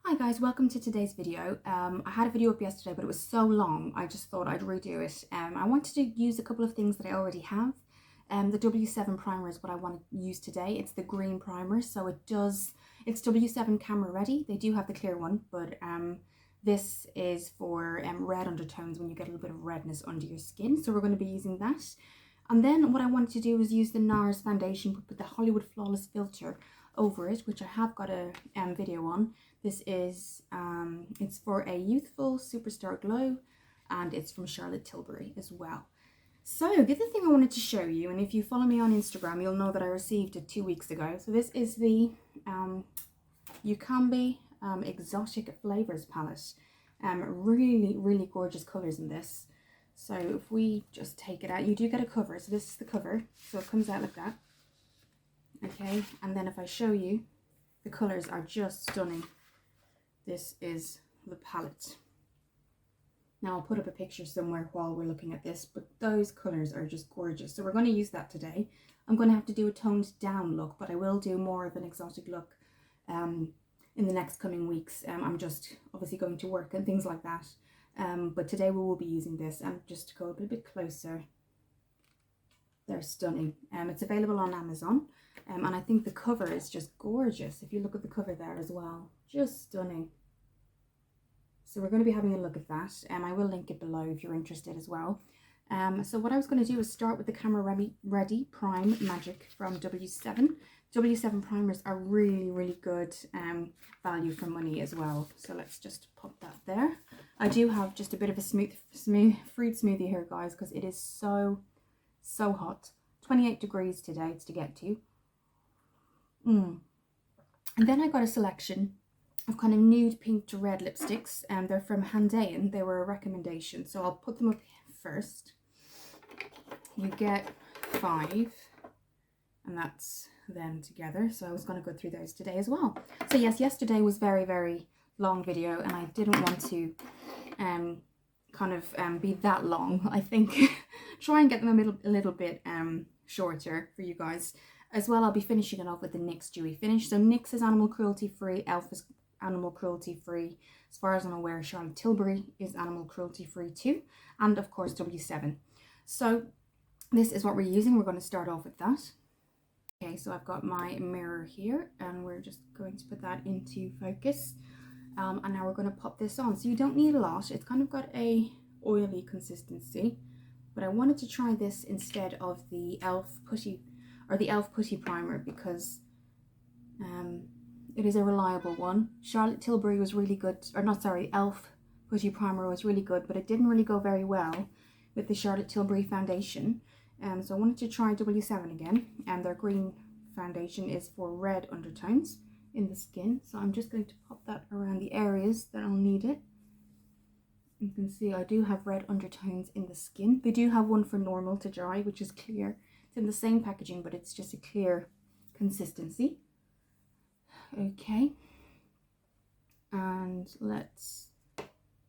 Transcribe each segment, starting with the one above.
Hi guys, welcome to today's video. I had a video up yesterday, but it was so long, I just thought I'd redo it. I wanted to use a couple of things that I already have. The W7 primer is what I want to use today. It's the green primer, so it's W7 camera ready. They do have the clear one, but this is for red undertones when you get a little bit of redness under your skin. So we're going to be using that. And then what I wanted to do was use the NARS foundation, but with the Hollywood Flawless filter over it, which I have got a video on. This is, it's for a youthful superstar glow, and it's from Charlotte Tilbury as well. So the other thing I wanted to show you, and if you follow me on Instagram, you'll know that I received it 2 weeks ago. So this is the Ucanbe Exotic Flavours palette. Really gorgeous colours in this. So if we just take it out, you do get a cover. So this is the cover. So it comes out like that. Okay, and then if I show you, the colours are just stunning. This is the palette. Now I'll put up a picture somewhere while we're looking at this, but those colours are just gorgeous. So we're going to use that today. I'm going to have to do a toned down look, but I will do more of an exotic look in the next coming weeks. I'm just obviously going to work and things like that. But today we will be using this, and just to go a little bit closer, they're stunning. It's available on Amazon, and I think the cover is just gorgeous. If you look at the cover there as well, just stunning. So we're going to be having a look at that, and I will link it below if you're interested as well. So what I was going to do is start with the Camera Ready Prime Magic from W7. W7 primers are really good value for money as well. So let's just pop that there. I do have just a bit of a smooth fruit smoothie here, guys, because it is so hot. 28 degrees today it's to get to. And then I got a selection of kind of nude pink to red lipsticks, and they're from Handayan. They were a recommendation, so I'll put them up here first. You get 5, and that's them together. So I was going to go through those today as well. So yes, yesterday was very long video, and I didn't want to be that long. I think try and get them a little bit shorter for you guys as well. I'll be finishing it off with the NYX Dewy finish. So NYX is animal cruelty free, Elf is animal cruelty free. As far as I'm aware, Charlotte Tilbury is animal cruelty free too, and of course W7. So this is what we're using. We're going to start off with that. Okay, so I've got my mirror here, and we're just going to put that into focus. And now we're going to pop this on. So you don't need a lot. It's kind of got a oily consistency, but I wanted to try this instead of the Elf Putty primer because it is a reliable one. Charlotte Tilbury was really good, or not, sorry, Elf Putty primer was really good, but it didn't really go very well with the Charlotte Tilbury foundation. So I wanted to try W7 again, and their green foundation is for red undertones in the skin. So I'm just going to pop that around the areas that I'll need it. You can see I do have red undertones in the skin. They do have one for normal to dry, which is clear. It's in the same packaging, but it's just a clear consistency. Okay, and let's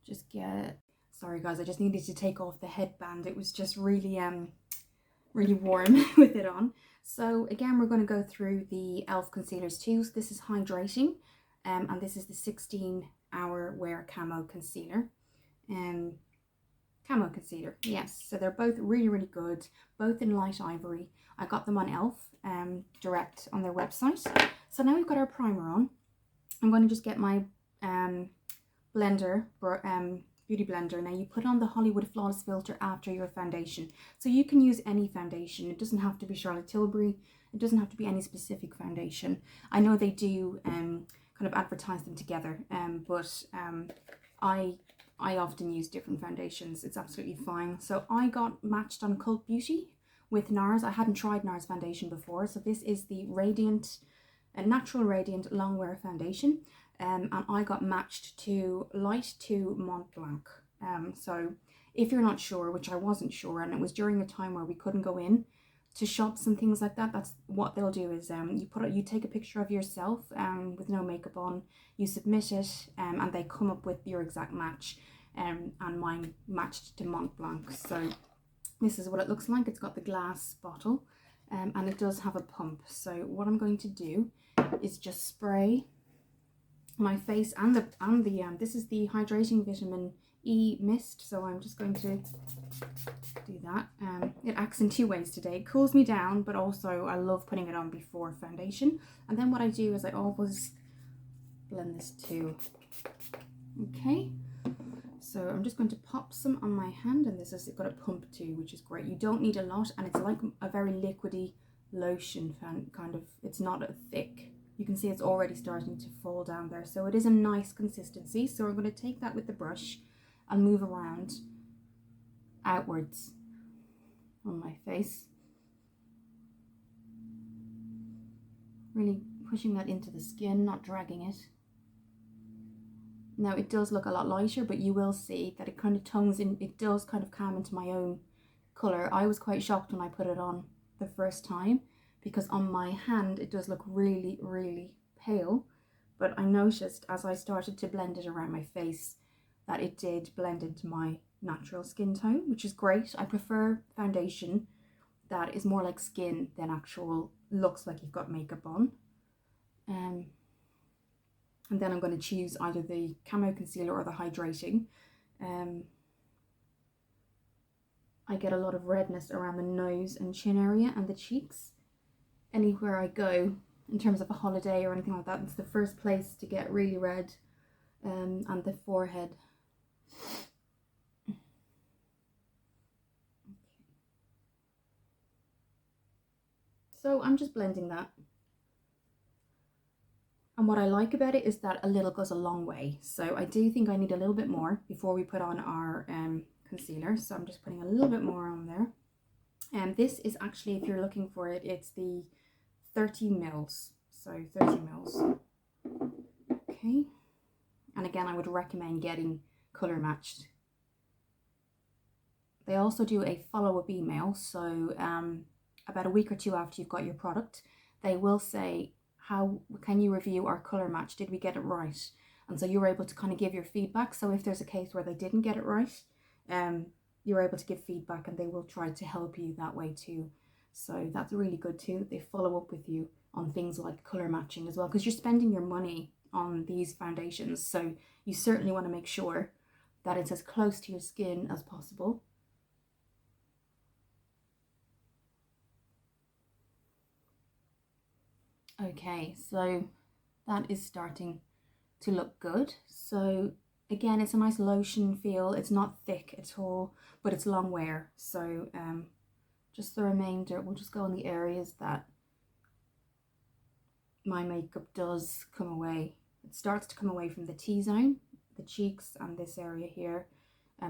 just get, sorry guys, I just needed to take off the headband. It was just really warm with it on. So again, we're going to go through the e.l.f. concealers too. So this is Hydrating, and this is the 16-hour wear Camo Concealer. Camo Concealer, yes. So they're both really good, both in light ivory. I got them on e.l.f. Direct on their website. So now we've got our primer on. I'm going to just get my blender, beauty blender. Now you put on the Hollywood Flawless filter after your foundation. So you can use any foundation. It doesn't have to be Charlotte Tilbury. It doesn't have to be any specific foundation. I know they do kind of advertise them together, but I often use different foundations. It's absolutely fine. So I got matched on Cult Beauty with NARS. I hadn't tried NARS foundation before. So this is the Natural Radiant Long Wear Foundation. And I got matched to light to Mont Blanc. So if you're not sure, which I wasn't sure, and it was during a time where we couldn't go in to shops and things like that, that's what they'll do is you take a picture of yourself with no makeup on, you submit it, and they come up with your exact match. And mine matched to Mont Blanc. So this is what it looks like. It's got the glass bottle, and it does have a pump. So what I'm going to do is just spray my face and the this is the Hydrating Vitamin E mist, so I'm just going to do that. It acts in two ways today. It cools me down, but also I love putting it on before foundation. And then what I do is I always blend this too. Okay, so I'm just going to pop some on my hand, and this has got a pump too, which is great. You don't need a lot, and it's like a very liquidy lotion kind of. It's not a thick. You can see it's already starting to fall down there, so it is a nice consistency. So I'm going to take that with the brush and move around outwards on my face, really pushing that into the skin, not dragging it. Now it does look a lot lighter, but you will see that it kind of tones in, it does kind of come into my own colour. I was quite shocked when I put it on the first time, because on my hand it does look really, really pale, but I noticed as I started to blend it around my face that it did blend into my natural skin tone, which is great. I prefer foundation that is more like skin than actual looks like you've got makeup on. And then I'm going to choose either the Camo Concealer or the Hydrating. I get a lot of redness around the nose and chin area and the cheeks. Anywhere I go, in terms of a holiday or anything like that, it's the first place to get really red, and the forehead. So I'm just blending that. And what I like about it is that a little goes a long way. So I do think I need a little bit more before we put on our concealer. So I'm just putting a little bit more on there. And this is actually, if you're looking for it, it's the 30 mils. So 30 mils. Okay. And again, I would recommend getting colour matched. They also do a follow-up email. So about a week or two after you've got your product, they will say, how can you review our colour match? Did we get it right? And so you're able to kind of give your feedback. So if there's a case where they didn't get it right, you're able to give feedback, and they will try to help you that way too. So that's really good too. They follow up with you on things like colour matching as well, because you're spending your money on these foundations. So you certainly want to make sure that it's as close to your skin as possible. Okay, so that is starting to look good. So again, it's a nice lotion feel. It's not thick at all, but it's long wear. So just the remainder, we'll just go on the areas that my makeup does come away. It starts to come away from the T-zone, the cheeks, and this area here.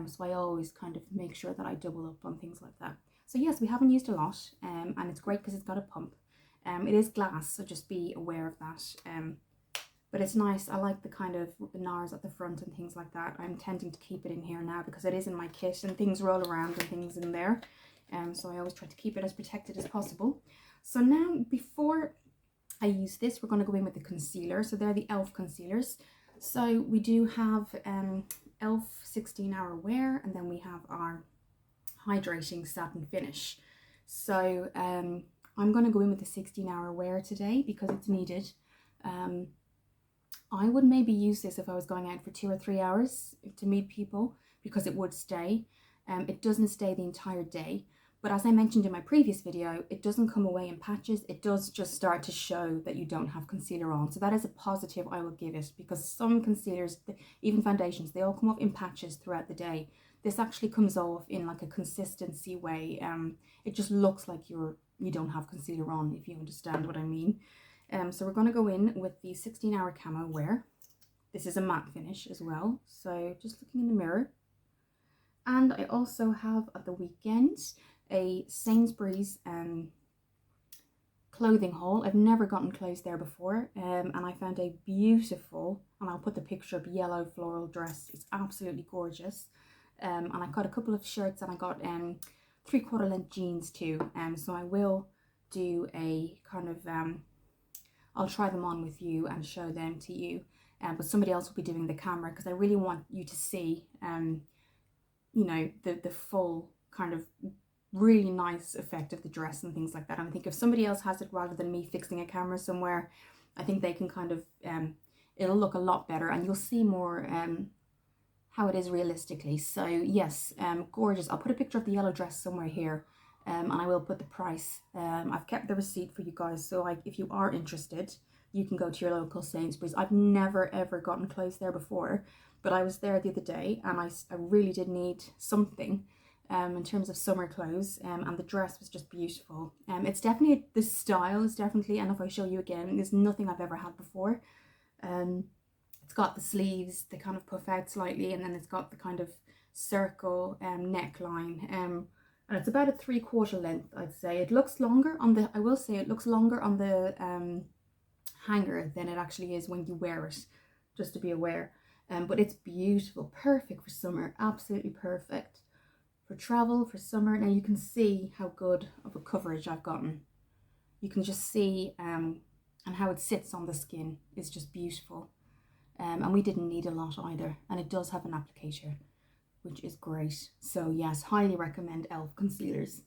So I always kind of make sure that I double up on things like that. So yes, we haven't used a lot, and it's great because it's got a pump. It is glass, so just be aware of that. But it's nice. I like the kind of the NARS at the front and things like that. I'm tending to keep it in here now because it is in my kit and things roll around and things in there. So I always try to keep it as protected as possible. So now, before I use this, we're going to go in with the concealer. So they're the e.l.f. concealers. So we do have e.l.f. 16-hour wear, and then we have our hydrating satin finish. So I'm going to go in with the 16-hour wear today because it's needed. I would maybe use this if I was going out for 2 or 3 hours to meet people, because it would stay. It doesn't stay the entire day, but as I mentioned in my previous video, it doesn't come away in patches. It does just start to show that you don't have concealer on. So that is a positive I will give it, because some concealers, even foundations, they all come off in patches throughout the day. This actually comes off in like a consistency way. It just looks like you don't have concealer on, if you understand what I mean. So we're going to go in with the 16-hour camo wear. This is a matte finish as well, so just looking in the mirror. And I also have at the weekend a Sainsbury's clothing haul. I've never gotten clothes there before, and I found a beautiful, and I'll put the picture up, yellow floral dress. It's absolutely gorgeous. And I got a couple of shirts, and I got 3/4 length jeans too. So I will do a kind of I'll try them on with you and show them to you, but somebody else will be doing the camera, because I really want you to see you know, the full kind of really nice effect of the dress and things like that. And I think if somebody else has it rather than me fixing a camera somewhere, I think they can kind of it'll look a lot better, and you'll see more how it is realistically. So yes, gorgeous. I'll put a picture of the yellow dress somewhere here, and I will put the price. I've kept the receipt for you guys, so if you are interested, you can go to your local Sainsbury's. I've never ever gotten clothes there before, but I was there the other day, and I really did need something in terms of summer clothes, and the dress was just beautiful. It's definitely, the style is definitely, and if I show you again, there's nothing I've ever had before. It's got the sleeves, they kind of puff out slightly, and then it's got the kind of circle neckline, and it's about a 3/4 length, I'd say. It looks longer on the, I will say it looks longer on the hanger than it actually is when you wear it, just to be aware. But it's beautiful, perfect for summer, absolutely perfect for travel, for summer. Now you can see how good of a coverage I've gotten. You can just see and how it sits on the skin is just beautiful. And we didn't need a lot either, and it does have an applicator, which is great. So yes, highly recommend e.l.f. concealers.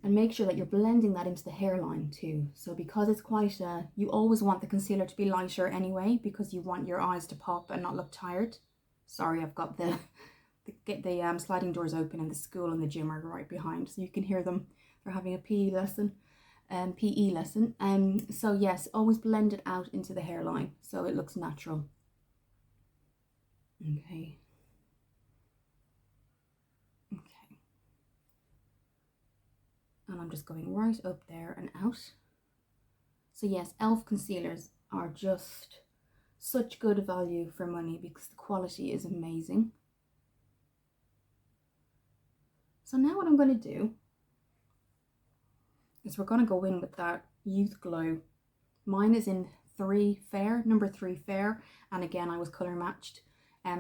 And make sure that you're blending that into the hairline too. So because it's quite you always want the concealer to be lighter anyway, because you want your eyes to pop and not look tired. Sorry, I've got the sliding doors open, and the school and the gym are right behind, so you can hear them. They're having a PE lesson. So yes, always blend it out into the hairline so it looks natural. Okay. And I'm just going right up there and out. So yes, e.l.f. concealers are just such good value for money because the quality is amazing. So now what I'm going to do is we're going to go in with that Youth Glow. Mine is in 3 Fair, number 3 Fair, and again I was colour matched.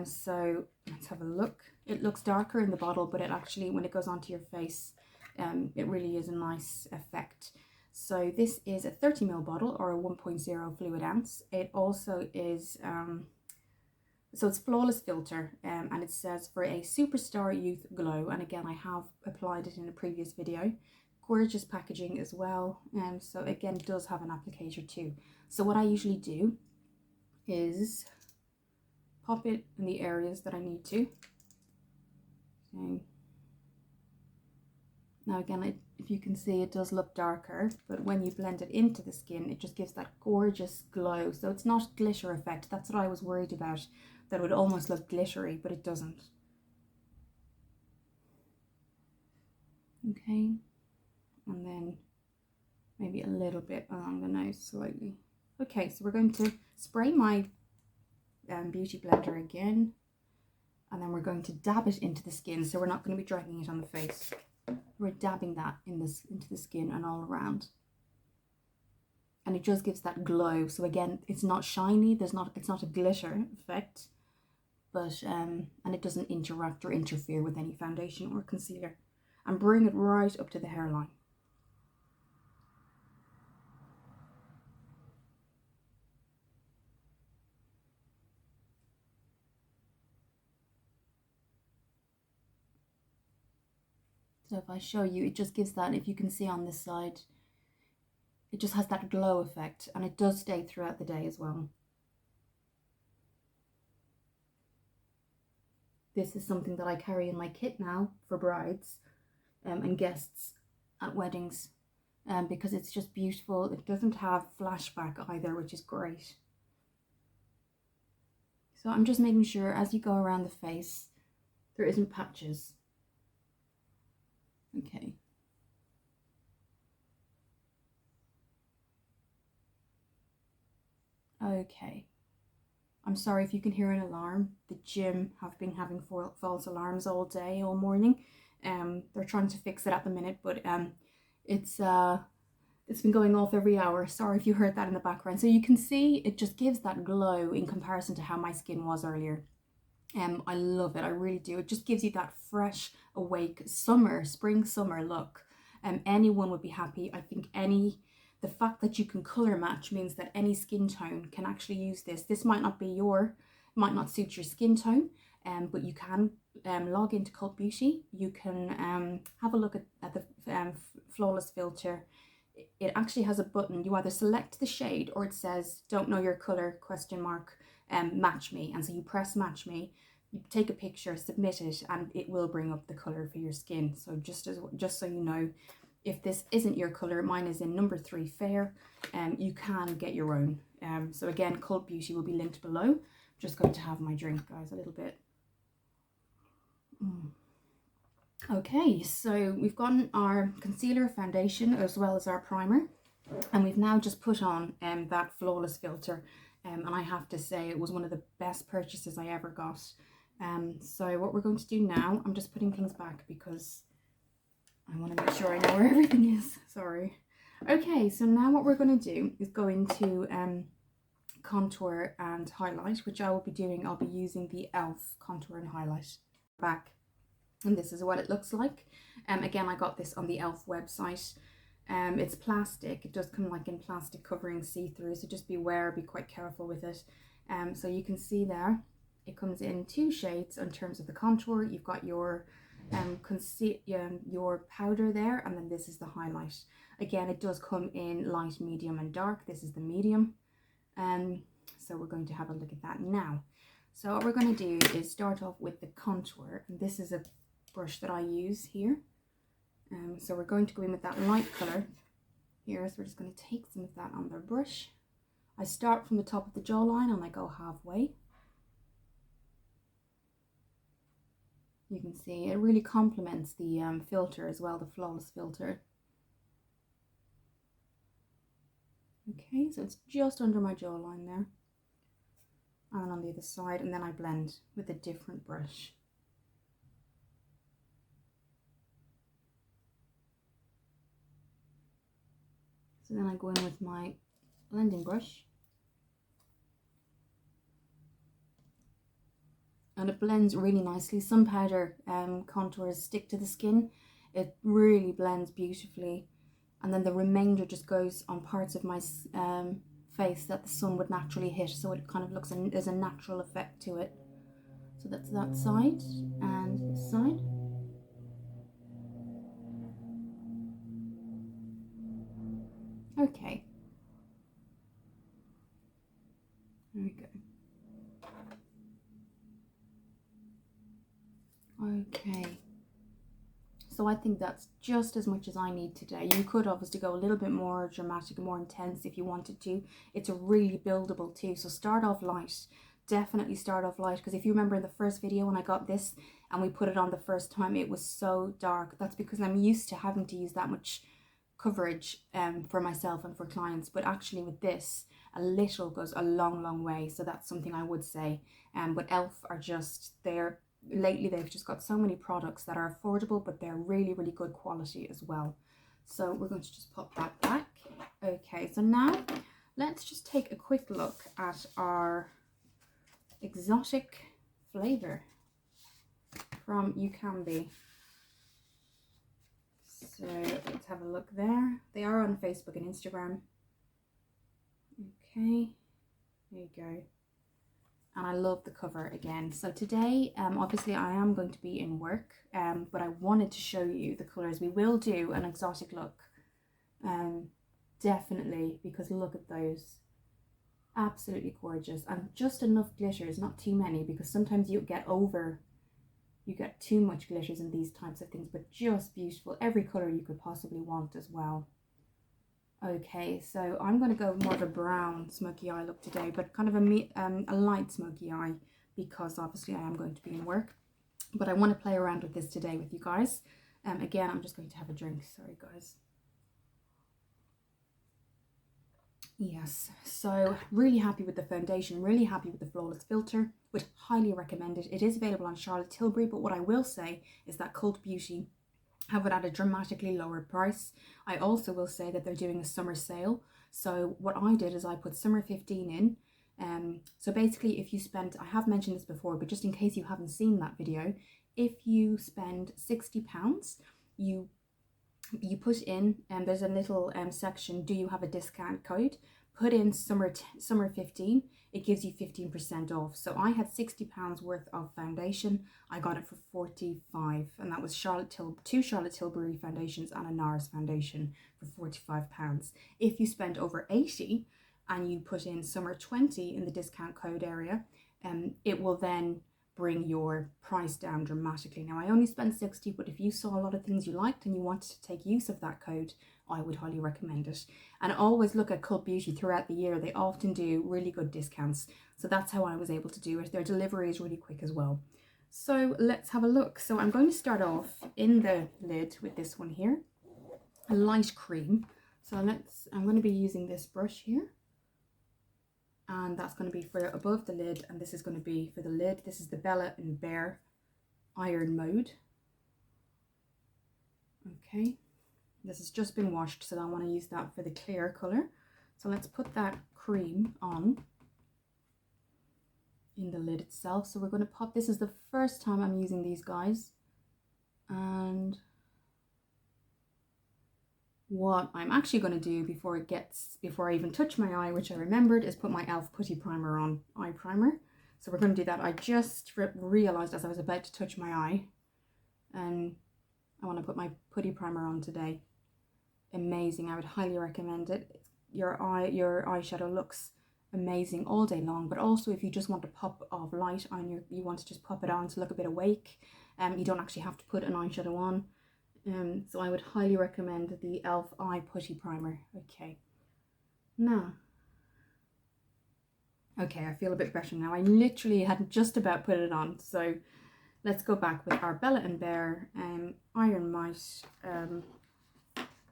So let's have a look. It looks darker in the bottle, but it actually, when it goes onto your face, it really is a nice effect. So this is a 30ml bottle, or a 1.0 fluid ounce. It also is so it's flawless filter, and it says for a superstar youth glow, and again I have applied it in a previous video. Gorgeous packaging as well, so again it does have an applicator too. So what I usually do is pop it in the areas that I need to. Okay. Now again, if you can see, it does look darker, but when you blend it into the skin, it just gives that gorgeous glow. So it's not glitter effect. That's what I was worried about, that it would almost look glittery, but it doesn't. Okay, and then maybe a little bit along the nose slightly. Okay, so we're going to spray my beauty blender again, and then we're going to dab it into the skin. So we're not going to be dragging it on the face. We're dabbing that into the skin and all around, and it just gives that glow. So again, it's not shiny. It's not a glitter effect, but and it doesn't interact or interfere with any foundation or concealer. And bring it right up to the hairline. So if I show you, it just gives that, if you can see on this side, it just has that glow effect, and it does stay throughout the day as well. This is something that I carry in my kit now for brides and guests at weddings, because it's just beautiful. It doesn't have flashback either, which is great. So I'm just making sure as you go around the face, there isn't patches. Okay. Okay. I'm sorry if you can hear an alarm. The gym have been having false alarms all day, all morning. They're trying to fix it at the minute, but it's been going off every hour. Sorry if you heard that in the background. So you can see it just gives that glow in comparison to how my skin was earlier. I love it, I really do. It just gives you that fresh, awake spring summer look. Anyone would be happy. I think the fact that you can color match means that any skin tone can actually use this. This might not suit your skin tone, but you can log into Cult Beauty. You can have a look at the flawless filter. it actually has a button. You either select the shade or it says don't know your color question mark match me, and so you press match me, you take a picture, submit it, and it will bring up the color for your skin. So just so you know, if this isn't your color, mine is in number 3 fair, you can get your own. So again, Cult Beauty will be linked below. I'm just going to have my drink, guys, a little bit. Okay, so we've gotten our concealer, foundation, as well as our primer, and we've now just put on that Flawless filter, and I have to say it was one of the best purchases I ever got. So what we're going to do now, I'm just putting things back because I want to make sure I know where everything is. Sorry. Okay, so now what we're going to do is go into contour and highlight, which I will be doing. I'll be using the e.l.f. contour and highlight back, and this is what it looks like. Again, I got this on the e.l.f. website. It's plastic. It does come like in plastic covering, see-through, so just beware, be quite careful with it. So you can see there, it comes in 2 shades in terms of the contour. You've got your your powder there, and then this is the highlight. Again, it does come in light, medium, and dark. This is the medium. So we're going to have a look at that now. So what we're going to do is start off with the contour, and this is a brush that I use here. So we're going to go in with that light color here. So we're just going to take some of that on the brush. I start from the top of the jawline and I go halfway. You can see it really complements the filter as well, the Flawless filter. Okay, so it's just under my jawline there, and on the other side, and then I blend with a different brush. So then I go in with my blending brush, and it blends really nicely. Some powder contours stick to the skin. It really blends beautifully, and then the remainder just goes on parts of my face that the sun would naturally hit, so it kind of looks, there's a natural effect to it. So that's that side and this side. Okay, there we go. Okay, so I think that's just as much as I need today. You could obviously go a little bit more dramatic, more intense if you wanted to. It's a really buildable too, so start off light. Definitely start off light, because if you remember in the first video when I got this and we put it on the first time, it was so dark. That's because I'm used to having to use that much coverage for myself and for clients, but actually with this, a little goes a long way. So that's something I would say. But e.l.f. are just there. Lately they've just got so many products that are affordable, but they're really good quality as well. So we're going to just pop that back. Okay, so now let's just take a quick look at our exotic flavor from Ucanbe. So let's have a look there. They are on Facebook and Instagram. Okay, there you go. And I love the cover again. So today, obviously I am going to be in work, but I wanted to show you the colours. We will do an exotic look, definitely, because look at those. Absolutely gorgeous. And just enough glitters, not too many, because sometimes you get too much glitters in these types of things, but just beautiful. Every colour you could possibly want as well. Okay, so I'm going to go more of a brown smoky eye look today, but kind of a light smoky eye, because obviously I am going to be in work. But I want to play around with this today with you guys. Again, I'm just going to have a drink. Sorry, guys. Yes, so really happy with the foundation, really happy with the Flawless filter, would highly recommend it. It is available on Charlotte Tilbury, but what I will say is that Cult Beauty have it at a dramatically lower price. I also will say that they're doing a summer sale. So what I did is I put summer 15 in. So basically if you spend, I have mentioned this before, but just in case you haven't seen that video, if you spend £60, you put in, and there's a little section, do you have a discount code? put in summer 15, it gives you 15% off. So I had £60 worth of foundation. I got it for 45, and that was two Charlotte Tilbury foundations and a NARS foundation for £45. If you spend over 80 and you put in summer 20 in the discount code area, it will then bring your price down dramatically. Now I only spent 60, but if you saw a lot of things you liked and you wanted to take use of that code, I would highly recommend it. And always look at Cult Beauty throughout the year. They often do really good discounts. So that's how I was able to do it. Their delivery is really quick as well. So let's have a look. So I'm going to start off in the lid with this one here, a light cream. So I'm going to be using this brush here. And that's going to be for above the lid, and this is going to be for the lid. This is the Bella and Bear Iron Mode. Okay, this has just been washed, so I want to use that for the clear colour. So let's put that cream on in the lid itself. So we're going to pop, this is the first time I'm using these guys, and what I'm actually going to do before I even touch my eye, which I remembered, is put my e.l.f. putty primer on, eye primer. So we're going to do that. I just realized as I was about to touch my eye, and I want to put my putty primer on today. Amazing. I would highly recommend it. Your eyeshadow looks amazing all day long, but also if you just want a pop of light on you want to just pop it on to look a bit awake, you don't actually have to put an eyeshadow on. So I would highly recommend the e.l.f. Eye Putty Primer. Okay, now, okay, I feel a bit better now. I literally had just about put it on. So let's go back with our Bella and Bear Iron Mite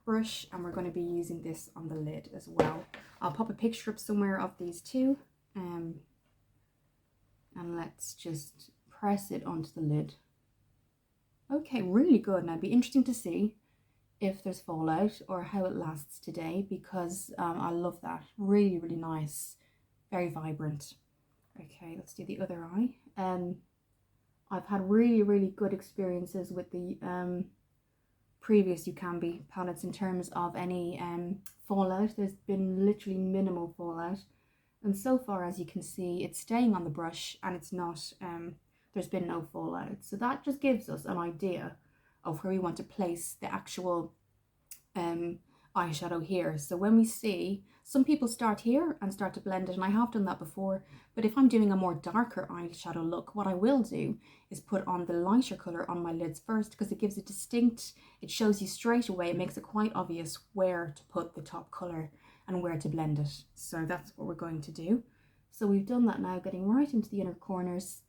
brush, and we're going to be using this on the lid as well. I'll pop a picture up somewhere of these two, and let's just press it onto the lid. Okay, really good. And it'd be interesting to see if there's fallout or how it lasts today, because I love that. Really, really nice. Very vibrant. Okay, let's do the other eye. I've had really, really good experiences with the previous Ucanbe palettes in terms of any fallout. There's been literally minimal fallout. And so far, as you can see, it's staying on the brush and it's not... there's been no fallout. So that just gives us an idea of where we want to place the actual eyeshadow here. So when we see, some people start here and start to blend it, and I have done that before, but if I'm doing a more darker eyeshadow look, what I will do is put on the lighter colour on my lids first, because it gives it distinct, it shows you straight away, it makes it quite obvious where to put the top colour and where to blend it. So that's what we're going to do. So we've done that now, getting right into the inner corners.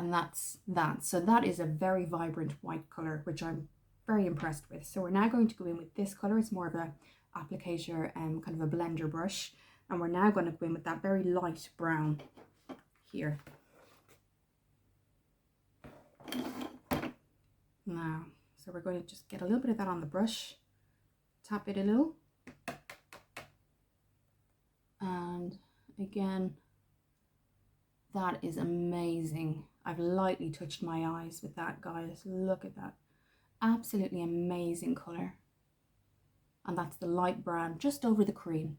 And that's that. So that is a very vibrant white colour, which I'm very impressed with. So we're now going to go in with this colour. It's more of a applicator and kind of a blender brush. And we're now going to go in with that very light brown here. Now, so we're going to just get a little bit of that on the brush, tap it a little. And again, that is amazing. I've lightly touched my eyes with that, guys. Look at that. Absolutely amazing colour. And that's the light brown just over the cream.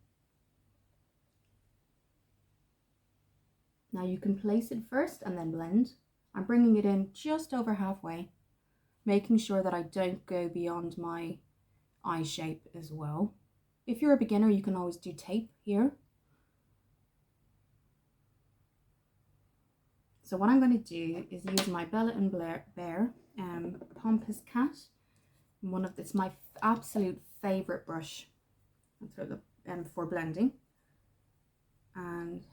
Now you can place it first and then blend. I'm bringing it in just over halfway, making sure that I don't go beyond my eye shape as well. If you're a beginner, you can always do tape here. So what I'm going to do is use my Bella and Bear Pompous Cat. It's my absolute favourite brush for blending. And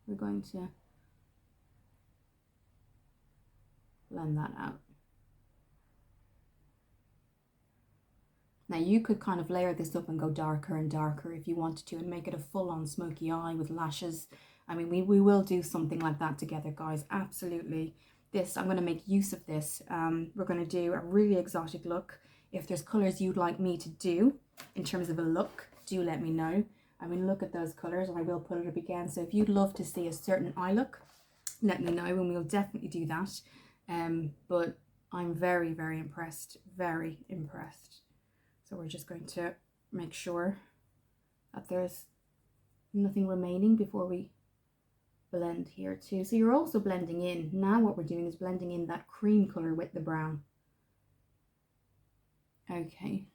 we're going to blend that out. Now you could kind of layer this up and go darker and darker if you wanted to, and make it a full-on smoky eye with lashes. I mean, we will do something like that together, guys. Absolutely. I'm going to make use of this. We're going to do a really exotic look. If there's colours you'd like me to do in terms of a look, do let me know. I mean, look at those colours, and I will put it up again. So if you'd love to see a certain eye look, let me know, and we'll definitely do that. But I'm very, very impressed. Very impressed. So we're just going to make sure that there's nothing remaining before we blend here too. So you're also blending in. Now what we're doing is blending in that cream color with the brown. Okay.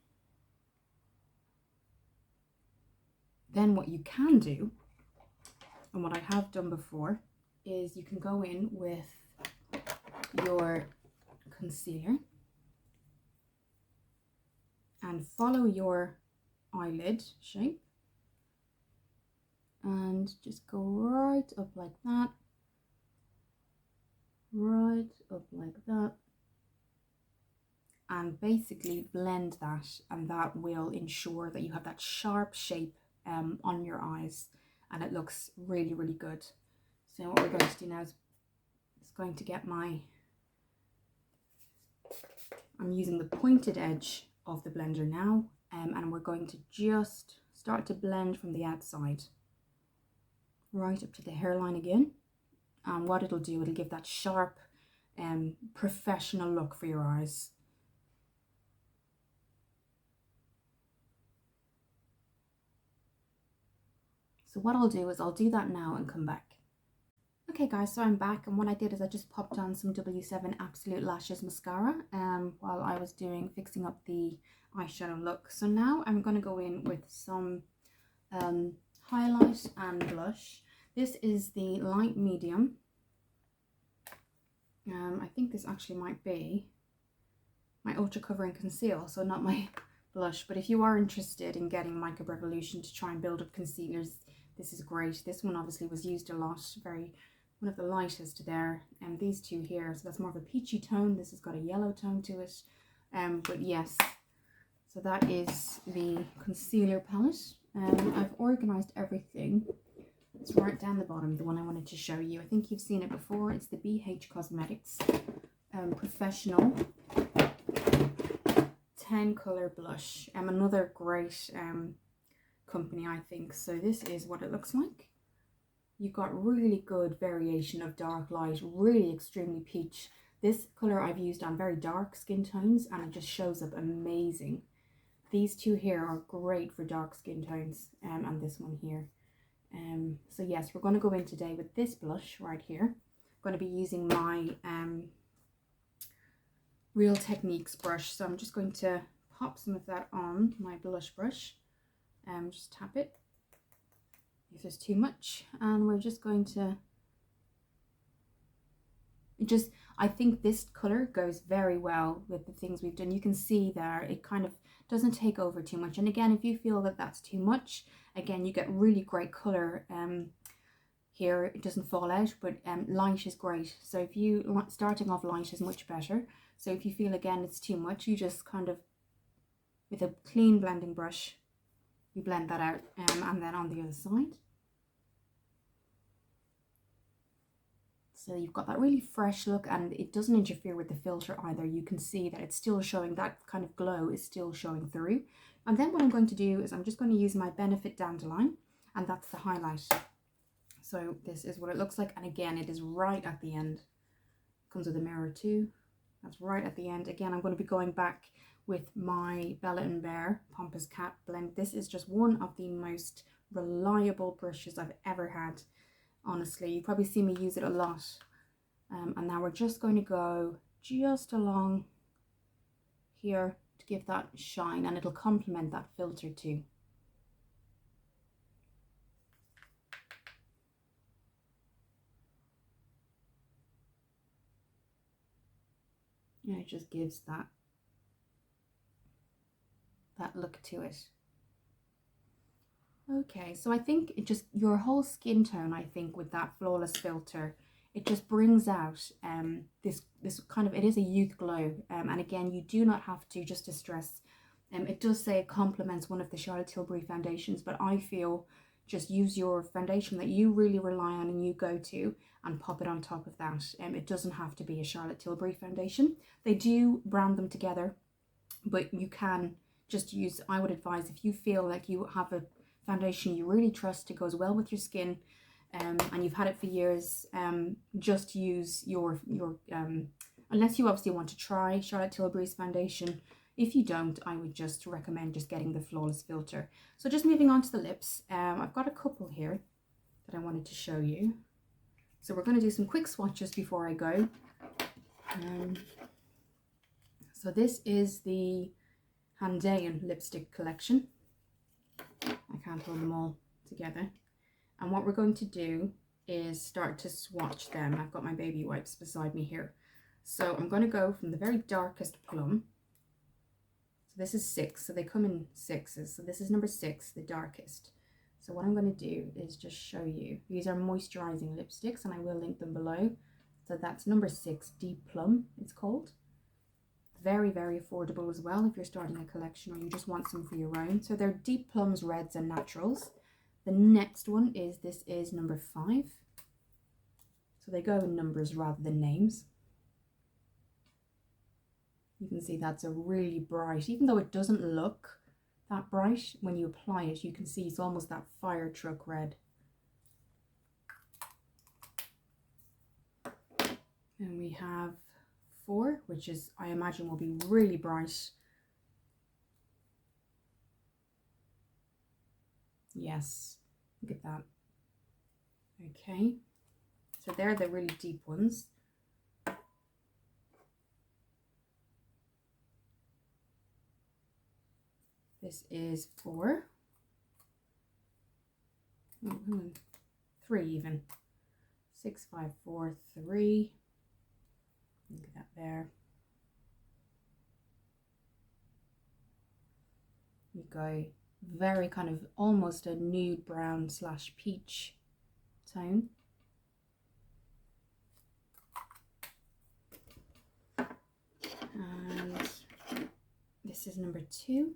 Then what you can do, and what I have done before, is you can go in with your concealer and follow your eyelid shape and just go right up like that, right up like that, and basically blend that, and that will ensure that you have that sharp shape on your eyes, and it looks really, really good. So what we're going to do now is going to get I'm using the pointed edge of the blender now, and we're going to just start to blend from the outside right up to the hairline again. And what it'll do, it'll give that sharp professional look for your eyes. So what I'll do is I'll do that now and come back. Okay guys, so I'm back, and what I did is I just popped on some W7 Absolute Lashes mascara while I was fixing up the eyeshadow look. So now I'm going to go in with some highlight and blush. This is the light medium. I think this actually might be my Ultra Cover and Conceal, so not my blush, but if you are interested in getting Makeup Revolution to try and build up concealers, this is great. This one obviously was used a lot, one of the lightest there, and these two here, so that's more of a peachy tone. This has got a yellow tone to it, but yes, so that is the concealer palette. I've organized everything. It's right down the bottom, the one I wanted to show you. I think you've seen it before. It's the BH Cosmetics Professional 10 color blush. Another great company, I think. So this is what it looks like. You've got really good variation of dark light, really extremely peach. This color I've used on very dark skin tones, and it just shows up amazing. These two here are great for dark skin tones, and this one here. So yes, we're going to go in today with this blush right here. I'm going to be using my Real Techniques brush, so I'm just going to pop some of that on my blush brush, just tap it if there's too much, and we're just going to I think this color goes very well with the things we've done. You can see there it kind of doesn't take over too much, and again, if you feel that that's too much, again, you get really great color here. It doesn't fall out, but light is great. So if you starting off light is much better. So if you feel again it's too much, you just kind of, with a clean blending brush, you blend that out, and then on the other side. So you've got that really fresh look, and it doesn't interfere with the filter either. You can see that it's still showing, that kind of glow is still showing through. And then what I'm going to do is I'm just going to use my Benefit Dandelion, and that's the highlight. So this is what it looks like, and again, it is right at the end. Comes with a mirror too. That's right at the end. Again, I'm going to be going back with my Bella & Bear Pompous Cat blend. This is just one of the most reliable brushes I've ever had. Honestly, you probably see me use it a lot. And now we're just going to go just along here to give that shine, and it'll complement that filter too. And it just gives that look to it. Okay, so I think it just, your whole skin tone, I think with that Flawless filter, it just brings out this kind of, it is a youth glow, and again, you do not have to, just to stress, it does say it complements one of the Charlotte Tilbury foundations, but I feel just use your foundation that you really rely on and you go to, and pop it on top of that. It doesn't have to be a Charlotte Tilbury foundation. They do brand them together, but you can just use, I would advise, if you feel like you have a foundation you really trust, it goes well with your skin, and you've had it for years, just use your unless you obviously want to try Charlotte Tilbury's foundation, If you don't, I would just recommend just getting the Flawless filter. So just moving on to the lips, I've got a couple here that I wanted to show you. So we're going to do some quick swatches before I go. So this is the Handayan lipstick collection. I can't hold them all together. And what we're going to do is start to swatch them. I've got my baby wipes beside me here. So I'm going to go from the very darkest plum. So this is 6, so they come in 6s. So this is number 6, the darkest. So what I'm going to do is just show you. These are moisturizing lipsticks and I will link them below. So that's number 6, Deep Plum, it's called. Very, very affordable as well if you're starting a collection or you just want some for your own. So they're Deep Plums, Reds and Naturals. The next one is, this is number 5. So they go in numbers rather than names. You can see that's a really bright, even though it doesn't look that bright, when you apply it, you can see it's almost that fire truck red. And we have 4, which is, I imagine, will be really bright. Yes, look at that. Okay, so they're the really deep ones. This is 4. Oh, 3 even. 6, 5, 4, 3. Look at that there. You go very kind of almost a nude brown / peach tone. And this is number 2.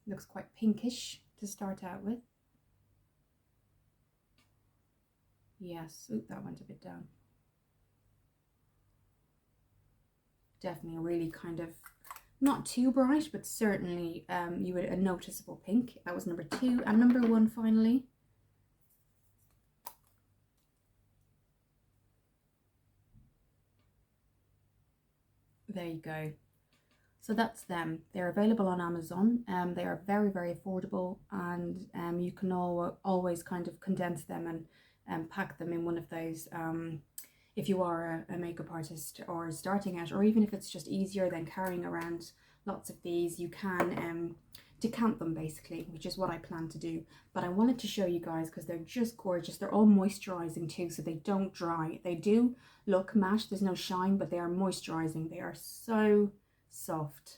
Looks quite pinkish to start out with. Yes, ooh, that went a bit down. Definitely a really kind of, not too bright, but certainly you would a noticeable pink. That was number 2. And number 1 finally. There you go. So that's them. They're available on Amazon. They are very, very affordable, and you can always kind of condense them and pack them in one of those. If you are a makeup artist or starting out, or even if it's just easier than carrying around lots of these, you can decant them basically, which is what I plan to do. But I wanted to show you guys because they're just gorgeous. They're all moisturizing too, so they don't dry. They do look matte, there's no shine, but they are moisturizing. They are so soft.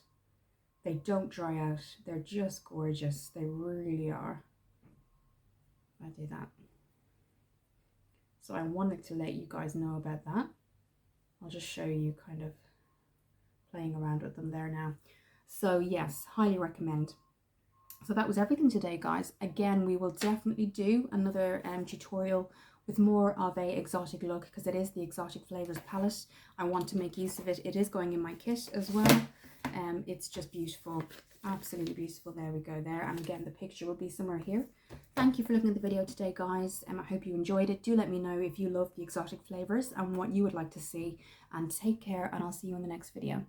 They don't dry out. They're just gorgeous. They really are. I do that. So I wanted to let you guys know about that. I'll just show you kind of playing around with them there now. So yes, highly recommend. So that was everything today, guys. Again, we will definitely do another tutorial with more of a exotic look, because it is the Exotic Flavours palette. I want to make use of it. It is going in my kit as well. It's just beautiful, absolutely beautiful. There we go there. And again, the picture will be somewhere here. Thank you for looking at the video today, guys. I hope you enjoyed it. Do let me know if you love the Exotic Flavours and what you would like to see. And take care, and I'll see you in the next video.